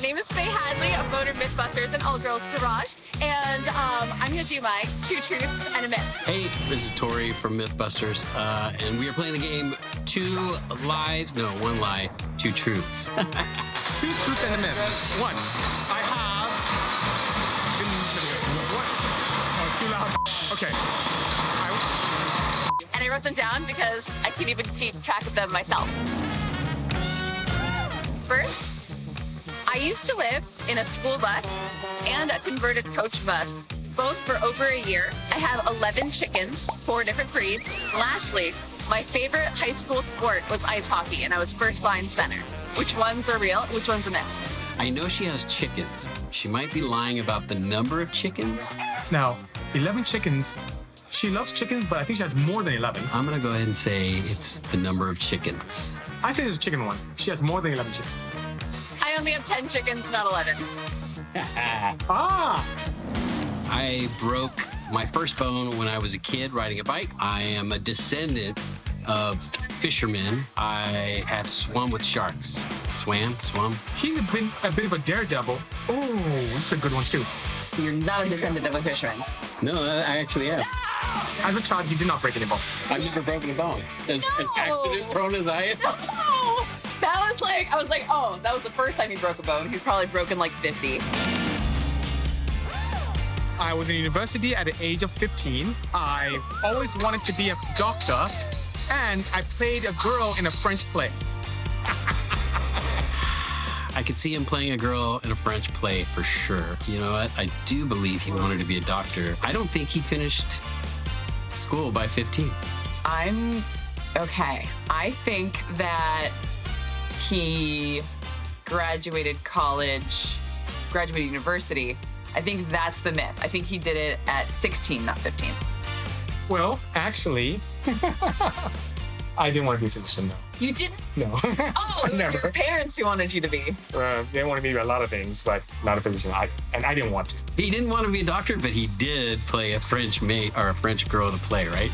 name is Faye of Motor Mythbusters and All Girls Garage, and I'm going to do my 2 truths and a myth. Hey, this is Tori from Mythbusters, and we are playing the game 2 lies, no, 1 lie, 2 truths. 2 truths and a myth. 1, I have what? Oh, it's too loud. Okay. And I wrote them down because I can't even keep track of them myself. First, I used to live in a school bus and a converted coach bus, both for over a year. I have 11 chickens, 4 different breeds. Lastly, my favorite high school sport was ice hockey, and I was first line center. Which ones are real? Which ones are myth? I know she has chickens. She might be lying about the number of chickens. Now, 11 chickens. She loves chickens, but I think she has more than 11. I'm gonna go ahead and say it's the number of chickens. I say there's a chicken one. She has more than 11 chickens. I only have 10 chickens, not 11. Ah! I broke my first bone when I was a kid riding a bike. I am a descendant of fishermen. I have swum with sharks. Swum. He's a bit of a daredevil. Oh, that's a good one too. You're not a descendant of a fisherman. No, I actually am. As a child, you did not break any bones. I've never broken a bone. As accident prone as I am. No! That was like, I was like, oh, that was the first time he broke a bone. He's probably broken like 50. I was in university at the age of 15. I always wanted to be a doctor, and I played a girl in a French play. I could see him playing a girl in a French play for sure. You know what? I do believe he wanted to be a doctor. I don't think he finished school by 15. Okay. I think that he graduated university. I think that's the myth. I think he did it at 16, not 15. Well, actually, I didn't want to be a physician, though. You didn't? No. Oh, it was Never. your parents who wanted you to be. They wanted me to be a lot of things, but not a physician. And I didn't want to. He didn't want to be a doctor, but he did play a French mate or a French girl to play, right?